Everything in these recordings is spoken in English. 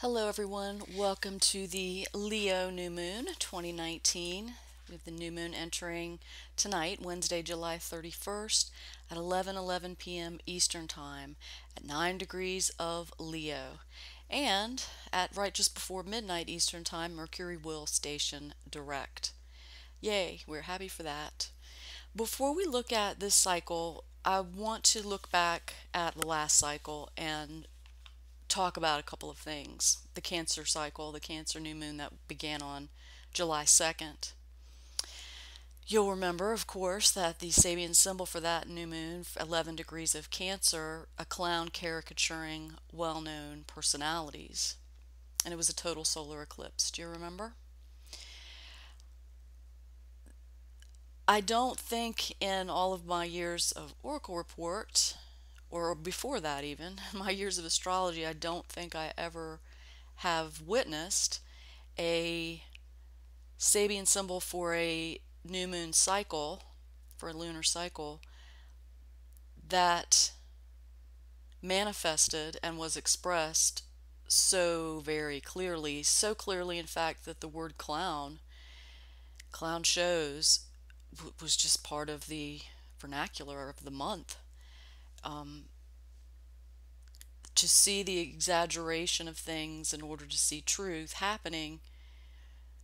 Hello, everyone. Welcome to the Leo New Moon 2019. We have the new moon entering tonight, Wednesday, July 31st at 11:11 p.m. Eastern Time at 9 degrees of Leo. And at right just before midnight Eastern Time, Mercury will station direct. Yay, we're happy for that. Before we look at this cycle, I want to look back at the last cycle and talk about a couple of things. The Cancer cycle, the Cancer new moon that began on July 2nd. You'll remember, of course, that the Sabian symbol for that new moon, 11 degrees of Cancer, a clown caricaturing well known personalities. And it was a total solar eclipse. Do you remember? I don't think in all of my years of Oracle Report, or before that even, my years of astrology, I don't think I ever have witnessed a Sabian symbol for a new moon cycle, for a lunar cycle, that manifested and was expressed so very clearly, so clearly, in fact, that the word clown shows, was just part of the vernacular of the month. Um, to see the exaggeration of things in order to see truth happening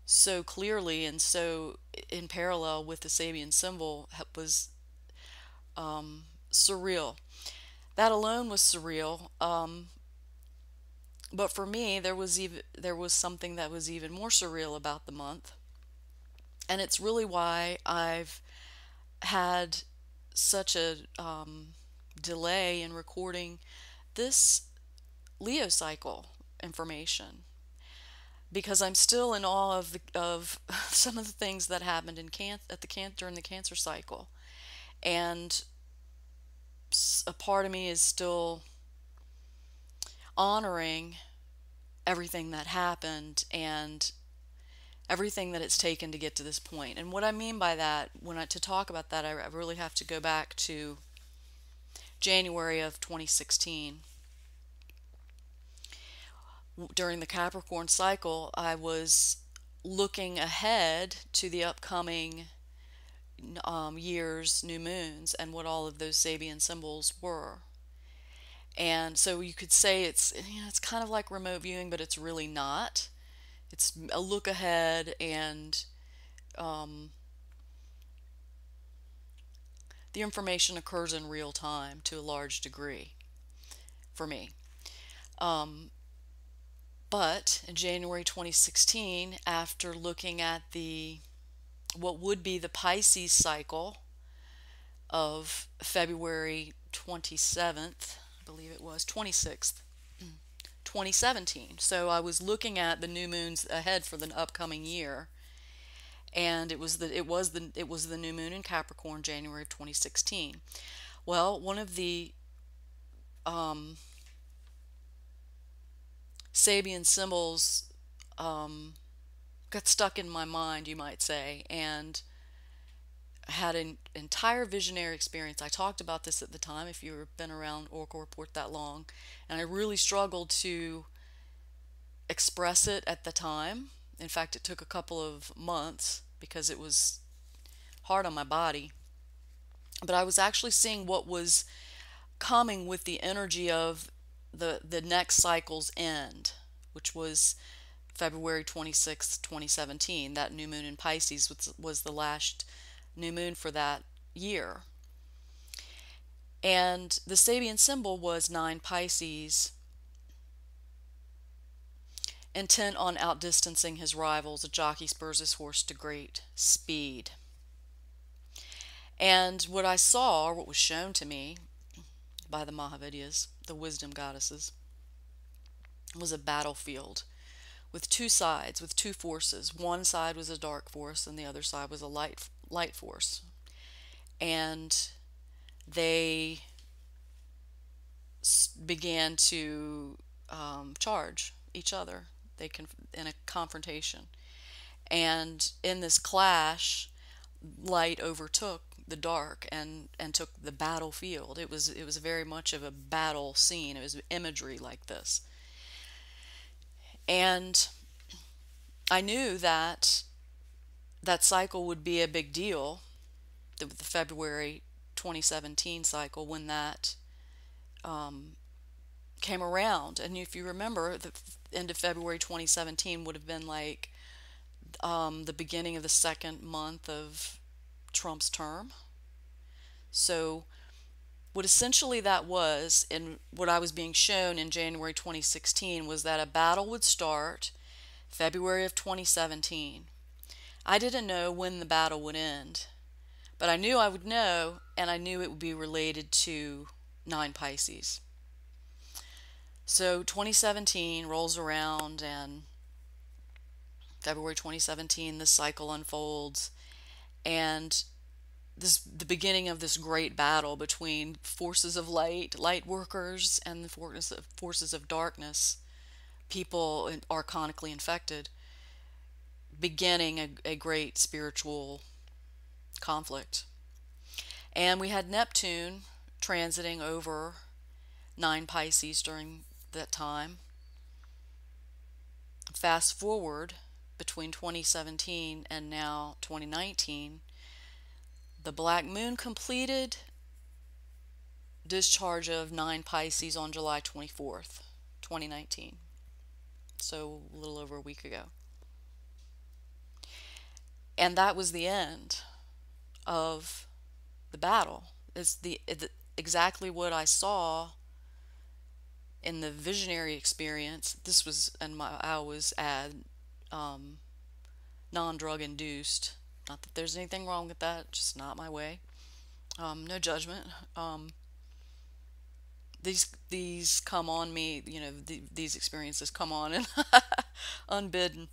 so clearly and so in parallel with the Sabian symbol was surreal. That alone was surreal. But for me, there was something that was even more surreal about the month, and it's really why I've had such a delay in recording this Leo cycle information, because I'm still in awe of some of the things that happened during the Cancer cycle, and a part of me is still honoring everything that happened and everything that it's taken to get to this point. And what I mean by that, to talk about that, I really have to go back to January of 2016. During the Capricorn cycle, I was looking ahead to the upcoming year's new moons and what all of those Sabian symbols were. And so you could say it's kind of like remote viewing, but it's really not. It's a look ahead, and um, the information occurs in real time to a large degree for me. Um, but in January 2016, after looking at the what would be the Pisces cycle of February 27th, I believe it was 26th, 2017. So I was looking at the new moons ahead for the upcoming year, and it was the new moon in Capricorn, January of 2016. Well, one of the um, Sabian symbols got stuck in my mind, you might say, and had an entire visionary experience. I talked about this at the time, if you've been around Oracle Report that long, and I really struggled to express it at the time. In fact, it took a couple of months because it was hard on my body. But I was actually seeing what was coming with the energy of the next cycle's end, which was February 26th, 2017. That new moon in Pisces was the last new moon for that year. And the Sabian symbol was 9 Pisces, intent on outdistancing his rivals. A jockey spurs his horse to great speed. And what I saw, or what was shown to me by the Mahavidyas, the wisdom goddesses, was a battlefield with two sides, with two forces. One side was a dark force, and the other side was a light force. And they began to charge each other. In a confrontation, and in this clash, light overtook the dark and took the battlefield. It was very much of a battle scene. It was imagery like this. And I knew that that cycle would be a big deal, the February 2017 cycle, when that um, came around. And if you remember, the end of February 2017 would have been like the beginning of the second month of Trump's term. So, what essentially that was, and what I was being shown in January 2016, was that a battle would start February of 2017. I didn't know when the battle would end, but I knew I would know, and I knew it would be related to 9 Pisces. So 2017 rolls around, and February 2017, this cycle unfolds, and the beginning of this great battle between forces of light workers, and the forces of darkness, people archonically infected, beginning a great spiritual conflict. And we had Neptune transiting over 9 Pisces during that time. Fast forward between 2017 and now 2019, the black moon completed discharge of 9 Pisces on July 24th, 2019. So a little over a week ago. And that was the end of the battle. It's exactly what I saw in the visionary experience. This was, and I was non-drug induced. Not that there's anything wrong with that, just not my way. No judgment. These come on me, these experiences come on and unbidden.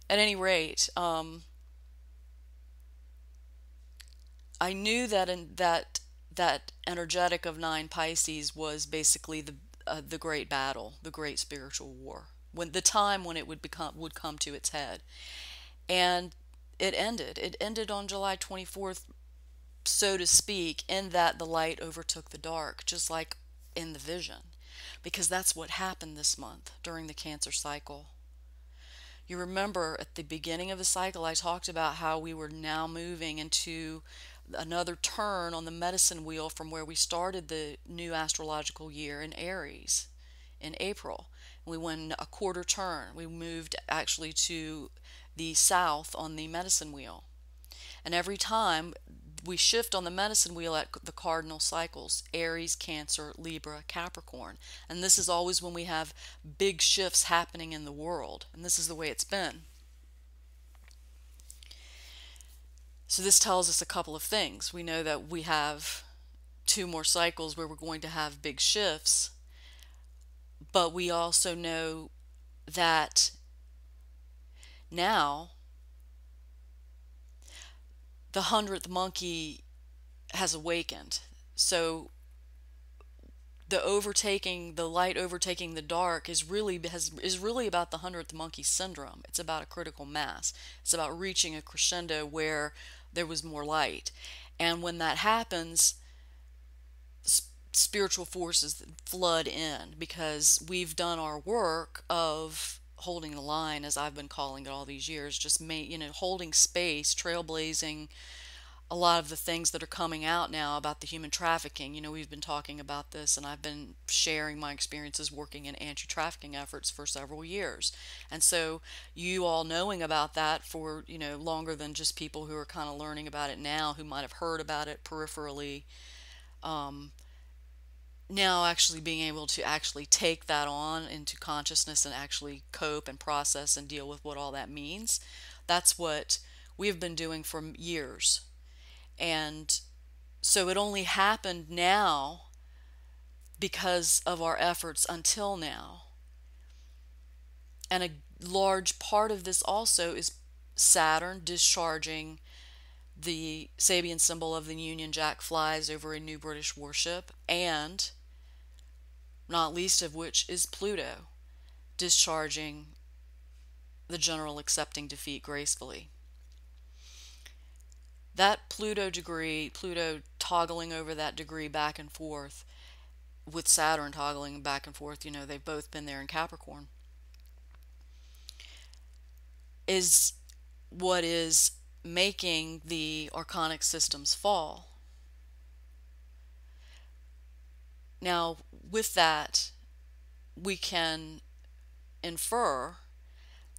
At any rate, I knew that energetic of 9 Pisces was basically the great battle, the great spiritual war, when the time when it would come to its head. And it ended on July 24th, so to speak, in that the light overtook the dark, just like in the vision, because that's what happened this month during the Cancer cycle. You remember at the beginning of the cycle, I talked about how we were now moving into another turn on the medicine wheel from where we started the new astrological year in Aries in April. We went a quarter turn. We moved actually to the south on the medicine wheel. And every time we shift on the medicine wheel at the cardinal cycles: Aries, Cancer, Libra, Capricorn. And this is always when we have big shifts happening in the world. And this is the way it's been. So this tells us a couple of things. We know that we have 2 more cycles where we're going to have big shifts, but we also know that now the 100th monkey has awakened. So the light overtaking the dark is really about the 100th monkey syndrome. It's about a critical mass. It's about reaching a crescendo where there was more light. And when that happens, spiritual forces flood in, because we've done our work of holding the line, as I've been calling it all these years, just holding space, trailblazing a lot of the things that are coming out now about the human trafficking. We've been talking about this, and I've been sharing my experiences working in anti-trafficking efforts for several years. And so you all knowing about that for, longer than just people who are kind of learning about it now, who might have heard about it peripherally, now actually being able to actually take that on into consciousness and actually cope and process and deal with what all that means. That's what we've been doing for years. And so it only happened now because of our efforts until now. And a large part of this also is Saturn discharging the Sabian symbol of the Union Jack flies over a new British warship, and not least of which is Pluto discharging the general accepting defeat gracefully. That Pluto toggling over that degree back and forth, with Saturn toggling back and forth, they've both been there in Capricorn. is what is making the archonic systems fall. Now, with that, we can infer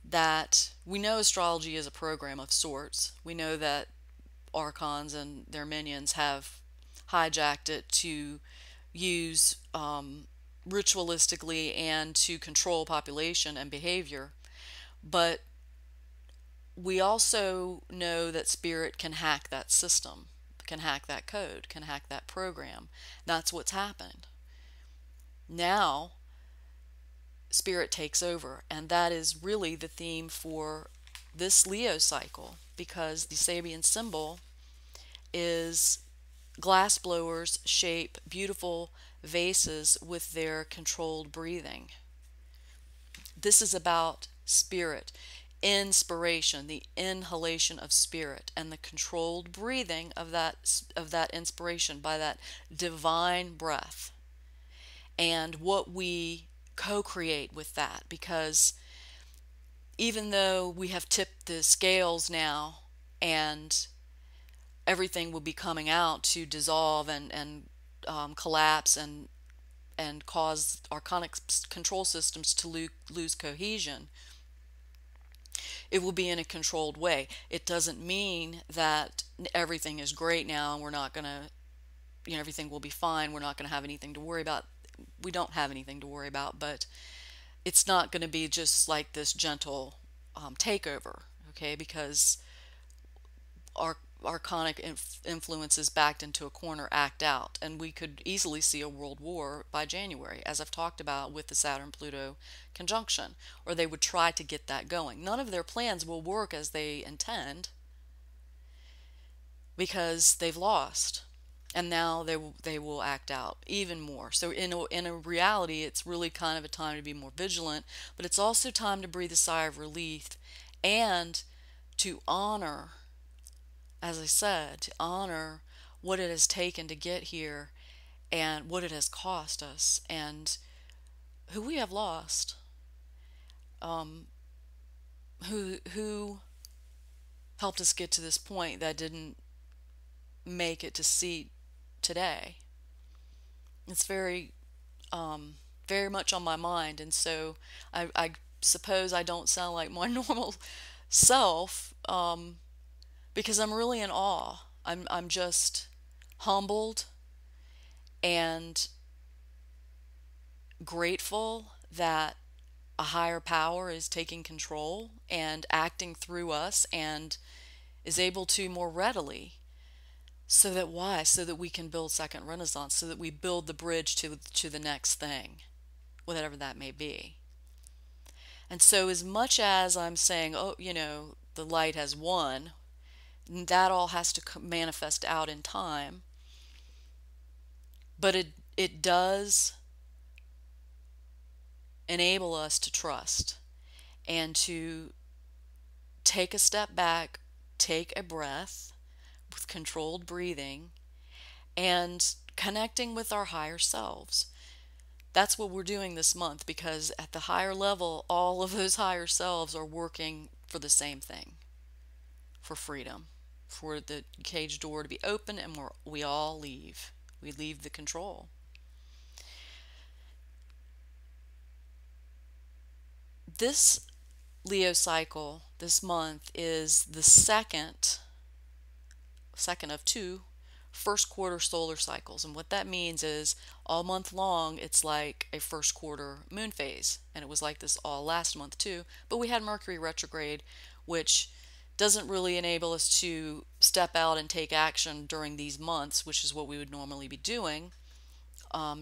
that we know astrology is a program of sorts. We know that archons and their minions have hijacked it to use ritualistically and to control population and behavior. But we also know that spirit can hack that system, can hack that code, can hack that program. That's what's happened. Now, spirit takes over, and that is really the theme for this Leo cycle, because the Sabian symbol is glass blowers shape beautiful vases with their controlled breathing. This is about spirit, inspiration, the inhalation of spirit, and the controlled breathing of that inspiration by that divine breath, and what we co-create with that. Because even though we have tipped the scales now and everything will be coming out to dissolve and collapse and cause archonic control systems to lose cohesion, it will be in a controlled way. It doesn't mean that everything is great now and we're not going to, everything will be fine. We're not going to have anything to worry about. We don't have anything to worry about, but it's not going to be just like this gentle takeover, okay? Because our archonic influences backed into a corner act out, and we could easily see a world war by January, as I've talked about with the Saturn-Pluto conjunction, or they would try to get that going. None of their plans will work as they intend because they've lost, and now they will act out even more. So in a reality, it's really kind of a time to be more vigilant, but it's also time to breathe a sigh of relief and to honor, as I said, to honor what it has taken to get here and what it has cost us and who we have lost, who helped us get to this point that didn't make it to see today. It's very much on my mind, and so I suppose I don't sound like my normal self, because I'm really in awe. I'm just humbled and grateful that a higher power is taking control and acting through us and is able to more readily. So that we can build second renaissance, so that we build the bridge to the next thing, whatever that may be. And so as much as I'm saying, oh, the light has won, that all has to manifest out in time. But it does enable us to trust and to take a step back, take a breath with controlled breathing, and connecting with our higher selves. That's what we're doing this month, because at the higher level, all of those higher selves are working for the same thing, for freedom, for the cage door to be open, and we all leave. We leave the control. This Leo cycle this month is the second of two first quarter solar cycles. And what that means is all month long, it's like a first quarter moon phase. And it was like this all last month too. But we had Mercury retrograde, which doesn't really enable us to step out and take action during these months, which is what we would normally be doing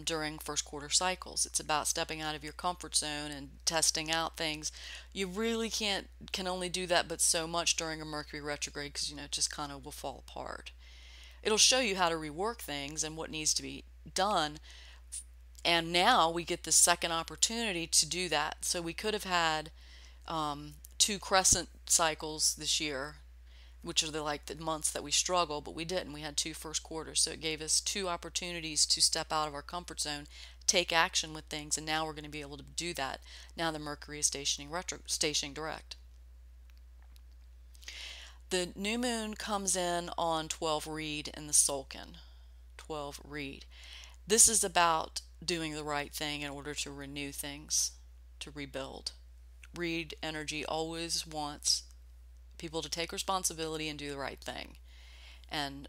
during first quarter cycles. It's about stepping out of your comfort zone and testing out things. You really can only do that but so much during a Mercury retrograde, because it just kind of will fall apart. It'll show you how to rework things and what needs to be done. And now we get this second opportunity to do that. So we could have had two crescent cycles this year, which are the months that we struggle, but we didn't. We had two first quarters. So it gave us two opportunities to step out of our comfort zone, take action with things, and now we're going to be able to do that. Now the Mercury is stationing direct. The new moon comes in on 12 read in the Sulcan. 12 read. This is about doing the right thing in order to renew things, to rebuild. Read energy always wants people to take responsibility and do the right thing, and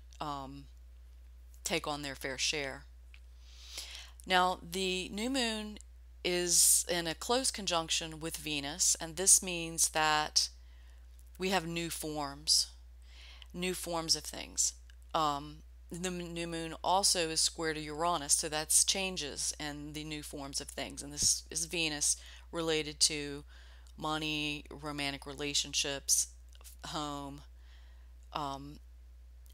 take on their fair share. Now, the new moon is in a close conjunction with Venus, and this means that we have new forms of things. The new moon also is square to Uranus, so that's changes and the new forms of things. And this is Venus related to money, romantic relationships, home,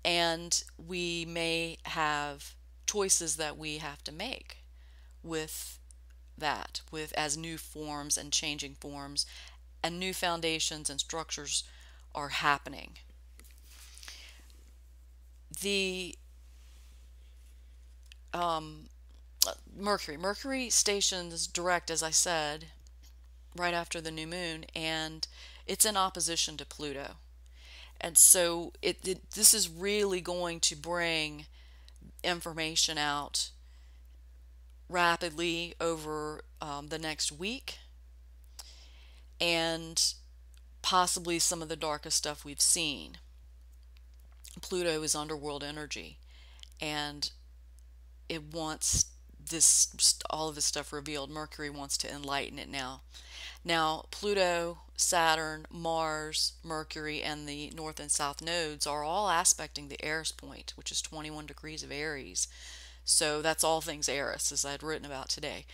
and we may have choices that we have to make with that, with as new forms and changing forms and new foundations and structures are happening. The Mercury stations direct, as I said, right after the new moon, and it's in opposition to Pluto. And so this is really going to bring information out rapidly over the next week, and possibly some of the darkest stuff we've seen. Pluto is underworld energy, and it wants all of this stuff revealed. Mercury wants to enlighten it now. Now, Pluto, Saturn, Mars, Mercury, and the north and south nodes are all aspecting the Eris point, which is 21 degrees of Aries. So that's all things Eris, as I had written about today.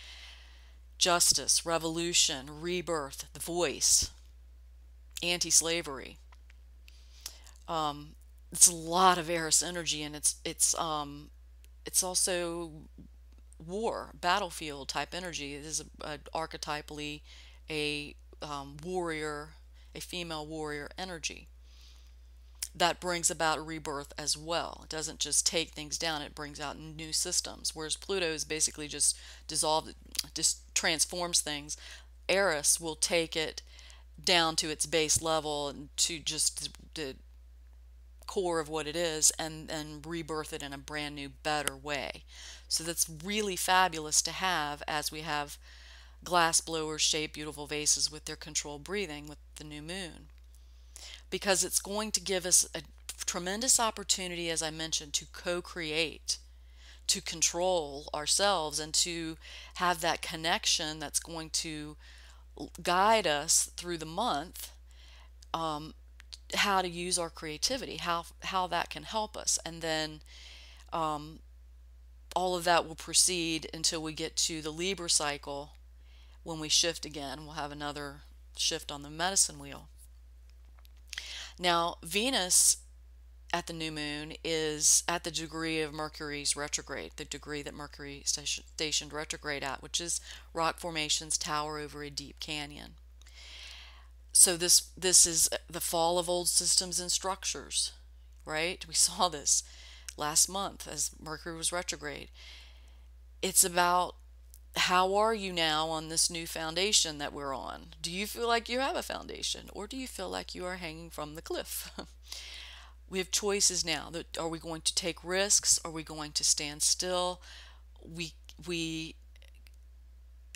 Justice, revolution, rebirth, the voice, anti-slavery. It's a lot of Eris energy, and it's also war, battlefield type energy. It is archetypally a warrior, a female warrior energy that brings about a rebirth as well. It doesn't just take things down, it brings out new systems. Whereas Pluto is basically just dissolved, just transforms things. Eris will take it down to its base level and to just the core of what it is, and rebirth it in a brand new, better way. So that's really fabulous to have as we have glass blowers shape beautiful vases with their controlled breathing with the new moon, because it's going to give us a tremendous opportunity, as I mentioned, to co-create, to control ourselves, and to have that connection that's going to guide us through the month, how to use our creativity, how that can help us. And then all of that will proceed until we get to the Libra cycle. When we shift again, we'll have another shift on the medicine wheel. Now, Venus at the new moon is at the degree of Mercury's retrograde, the degree that Mercury stationed retrograde at, which is rock formations tower over a deep canyon. So this is the fall of old systems and structures, right? We saw this last month as Mercury was retrograde. It's about, how are you now on this new foundation that we're on? Do you feel like you have a foundation, or do you feel like you are hanging from the cliff? We have choices now. Are we going to take risks? Are we going to stand still? Are we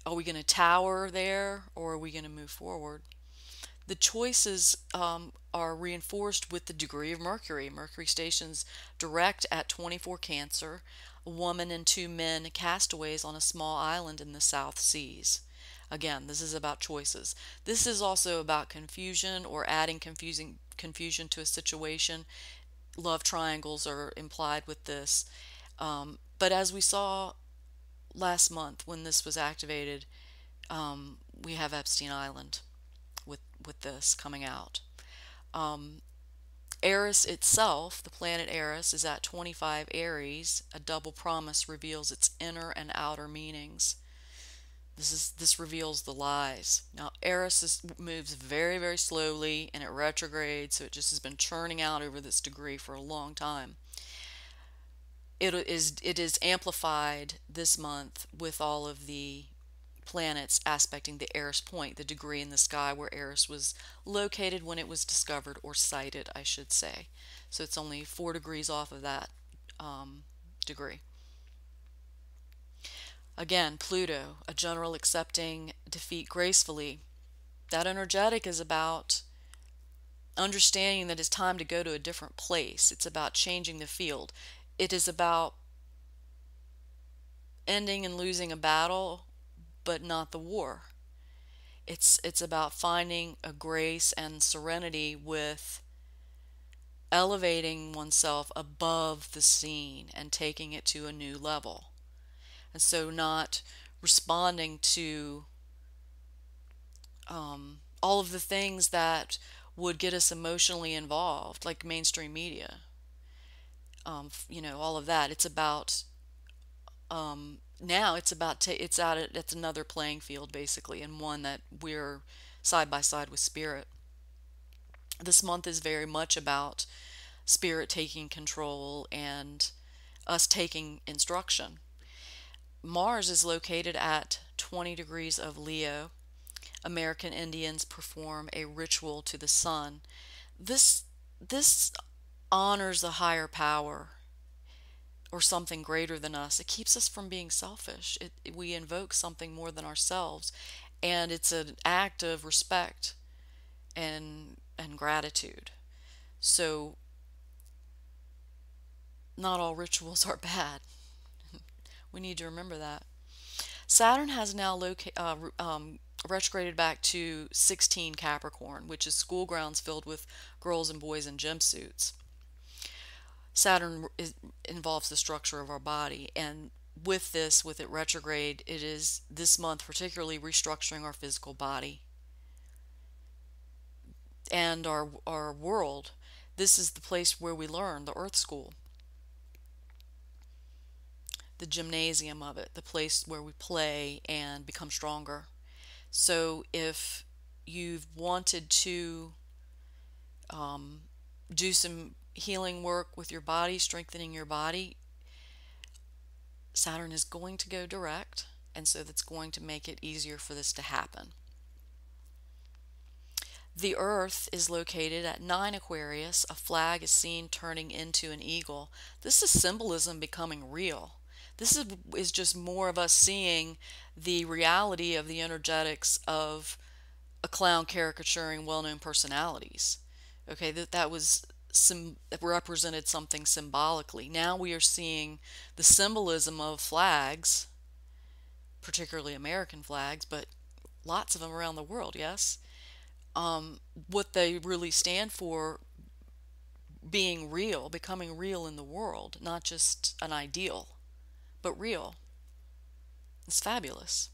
going to tower there, or are we going to move forward? The choices are reinforced with the degree of Mercury. Mercury stations direct at 24 Cancer, a woman and two men castaways on a small island in the South Seas. Again, this is about choices. This is also about confusion, or adding confusion to a situation. Love triangles are implied with this. But as we saw last month when this was activated, we have Epstein Island with this coming out. Eris itself, the planet Eris, is at 25 Aries. A double promise reveals its inner and outer meanings. This reveals the lies. Now, Eris moves very, very slowly, and it retrogrades, so it just has been churning out over this degree for a long time. It is amplified this month with all of the planets aspecting the Eris point, the degree in the sky where Eris was located when it was discovered, or sighted, I should say. So it's only 4 degrees off of that degree. Again, Pluto, a general accepting defeat gracefully. That energetic is about understanding that it's time to go to a different place. It's about changing the field. It is about ending and losing a battle, but not the war. It's about finding a grace and serenity with elevating oneself above the scene and taking it to a new level. And so not responding to all of the things that would get us emotionally involved, like mainstream media, all of that. It's about now it's out at it's another playing field basically, and one that we're side by side with spirit. This month is very much about spirit taking control and us taking instruction. Mars is located at 20 degrees of Leo. American Indians perform a ritual to the sun. This honors a higher power or something greater than us. It keeps us from being selfish. We invoke something more than ourselves, and it's an act of respect and gratitude. So not all rituals are bad. We need to remember that. Saturn has now retrograded back to 16 Capricorn, which is school grounds filled with girls and boys in gym suits. Saturn involves the structure of our body, and with it retrograde, it is this month particularly restructuring our physical body and our world. This is the place where we learn, the Earth School, the gymnasium of it, the place where we play and become stronger. So if you've wanted to do some healing work with your body, strengthening your body, Saturn is going to go direct, and so that's going to make it easier for this to happen. The Earth is located at 9 Aquarius. A flag is seen turning into an eagle. This is symbolism becoming real. This is just more of us seeing the reality of the energetics of a clown caricaturing well-known personalities. Okay, that was represented something symbolically. Now we are seeing the symbolism of flags, particularly American flags, but lots of them around the world, yes. What they really stand for, being real, becoming real in the world, not just an ideal, but real. It's fabulous.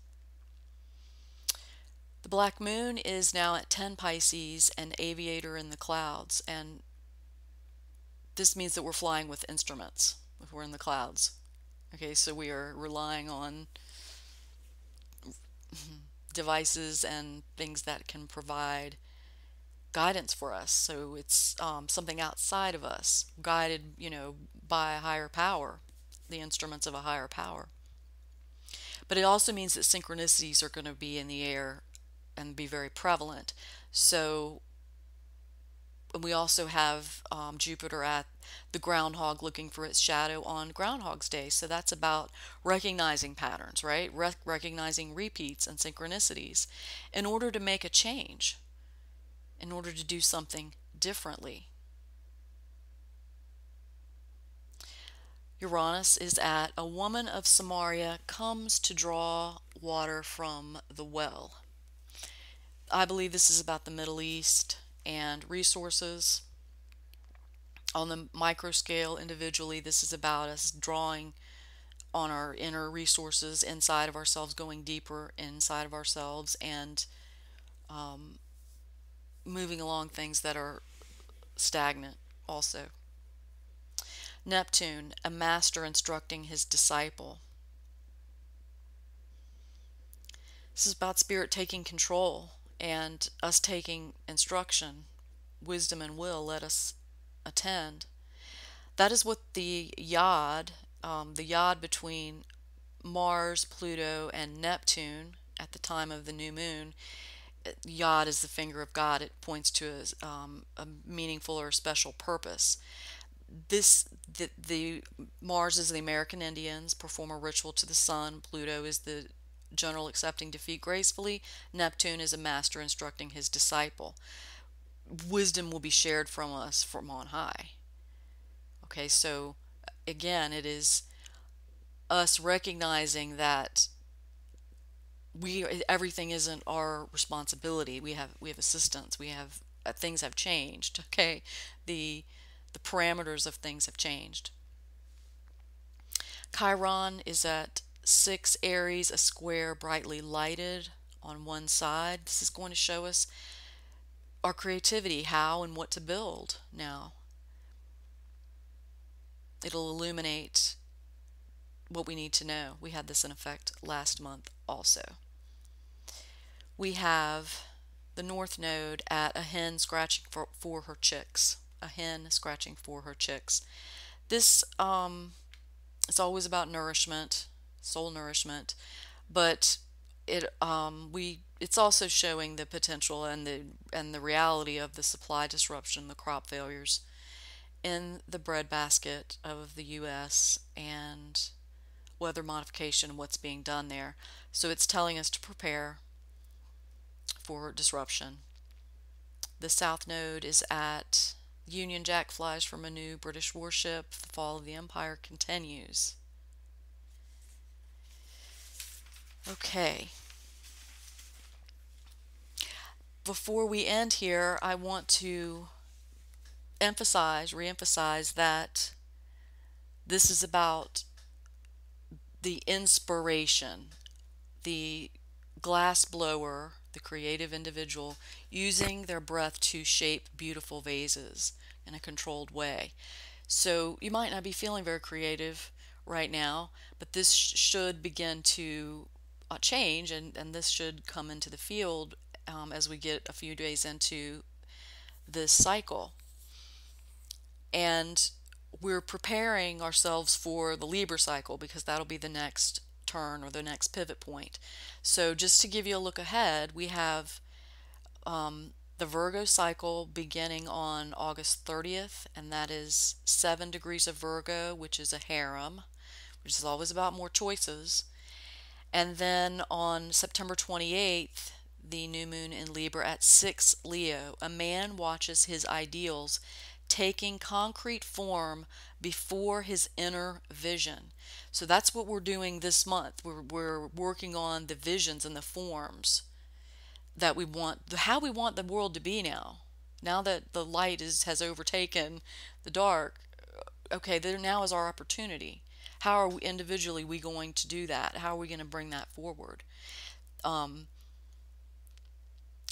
The black moon is now at 10 Pisces and aviator in the clouds, and this means that we're flying with instruments if we're in the clouds. Okay, so we are relying on devices and things that can provide guidance for us. So it's something outside of us, guided, by a higher power, the instruments of a higher power. But it also means that synchronicities are going to be in the air and be very prevalent. So we also have Jupiter at the groundhog looking for its shadow on Groundhog's Day. So that's about recognizing patterns, right? Recognizing repeats and synchronicities in order to make a change, in order to do something differently. Uranus is at a woman of Samaria comes to draw water from the well. I believe this is about the Middle East and resources. On the micro scale, individually, this is about us drawing on our inner resources inside of ourselves, going deeper inside of ourselves, and moving along things that are stagnant also. Neptune, a master instructing his disciple. This is about spirit taking control and us taking instruction. Wisdom and will let us attend. That is what the yod between Mars, Pluto, and Neptune at the time of the new moon. Yod is the finger of God. It points to a meaningful or special purpose. The Mars is the American Indians perform a ritual to the sun. Pluto is the general accepting defeat gracefully. Neptune is a master instructing his disciple. Wisdom will be shared from us from on high. Okay, so again, it is us recognizing that everything isn't our responsibility. We have assistance. We have things have changed. Okay, the parameters of things have changed. Chiron is at 6 Aries, a square brightly lighted on one side. This is going to show us our creativity, how and what to build now. It'll illuminate what we need to know. We had this in effect last month also. We have the North Node at a hen scratching for her chicks. A hen scratching for her chicks. This it's always about nourishment, soul nourishment, but it's also showing the potential and the reality of the supply disruption, the crop failures in the breadbasket of the U.S. and weather modification and what's being done there. So it's telling us to prepare for disruption. The South Node is at Union Jack flies from a new British warship. The fall of the Empire continues. Okay. Before we end here, I want to reemphasize that this is about the inspiration, the glass blower, the creative individual using their breath to shape beautiful vases in a controlled way. So you might not be feeling very creative right now, but this should begin to change, and this should come into the field as we get a few days into this cycle. And we're preparing ourselves for the Libra cycle because that'll be the next turn or the next pivot point. So just to give you a look ahead, we have the Virgo cycle beginning on August 30th, and that is 7 degrees of Virgo, which is a harem, which is always about more choices. And then on September 28th, the new moon in Libra at 6 Leo, a man watches his ideals taking concrete form before his inner vision. So that's what we're doing this month. We're working on the visions and the forms that we want, how we want the world to be now. Now that the light has overtaken the dark, okay, there now is our opportunity. How are we individually going to do that? How are we going to bring that forward?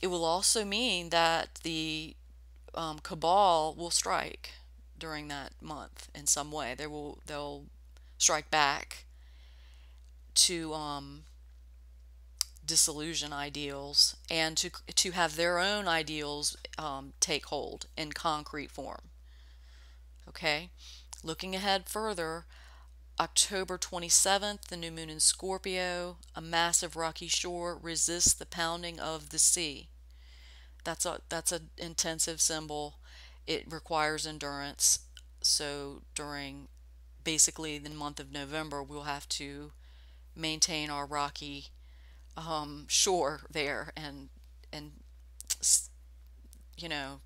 It will also mean that the cabal will strike during that month in some way. They'll strike back to disillusion ideals and to have their own ideals take hold in concrete form. Okay, looking ahead further, October 27th, the new moon in Scorpio, a massive rocky shore resists the pounding of the sea. That's an intensive symbol. It requires endurance. So during basically the month of November, we'll have to maintain our rocky shore there and you know,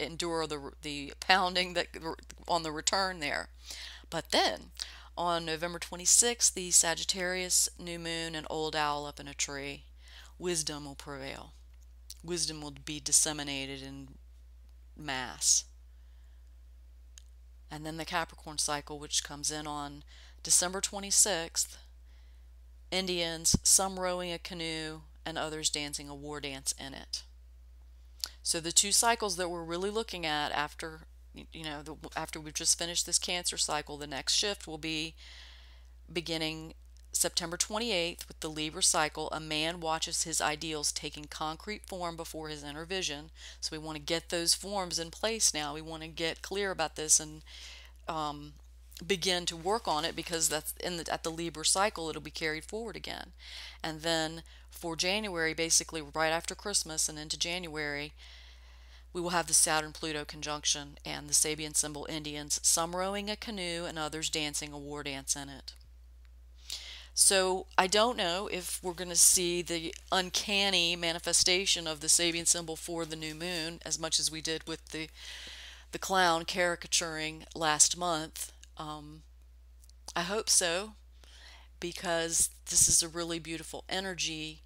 endure the pounding that on the return there. But then on November 26th, the Sagittarius new moon, an old owl up in a tree, wisdom will prevail. Wisdom will be disseminated in mass. And then the Capricorn cycle, which comes in on December 26th, Indians, some rowing a canoe and others dancing a war dance in it. So the two cycles that we're really looking at after, after we've just finished this Cancer cycle, the next shift will be beginning September 28th with the Libra cycle. A man watches his ideals taking concrete form before his inner vision. So we want to get those forms in place now. We want to get clear about this and begin to work on it, because that's at the Libra cycle it'll be carried forward again. And then for January, basically right after Christmas and into January, we will have the Saturn-Pluto conjunction and the Sabian symbol Indians, some rowing a canoe and others dancing a war dance in it. So I don't know if we're going to see the uncanny manifestation of the Sabian symbol for the new moon as much as we did with the clown caricaturing last month. I hope so, because this is a really beautiful energy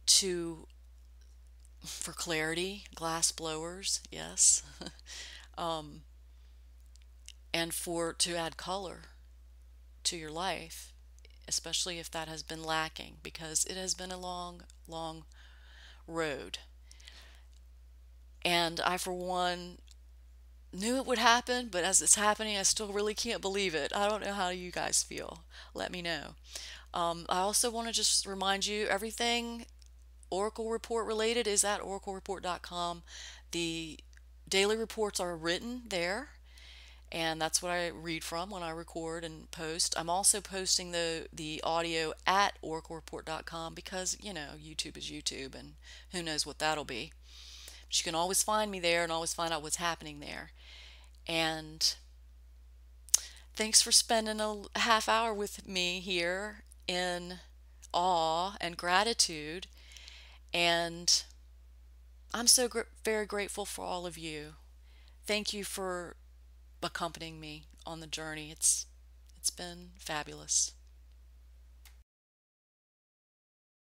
to for clarity, glass blowers, yes, and for to add color to your life, especially if that has been lacking, because it has been a long, long road. And I, for one, knew it would happen, but as it's happening, I still really can't believe it. I don't know how you guys feel. Let me know. I also want to just remind you, everything Oracle Report related is at oraclereport.com. The daily reports are written there, and that's what I read from when I record and post. I'm also posting the audio at oraclereport.com because, YouTube is YouTube, and who knows what that'll be. But you can always find me there and always find out what's happening there. And thanks for spending a half hour with me here in awe and gratitude. And I'm so very grateful for all of you. Thank you for accompanying me on the journey. It's been fabulous.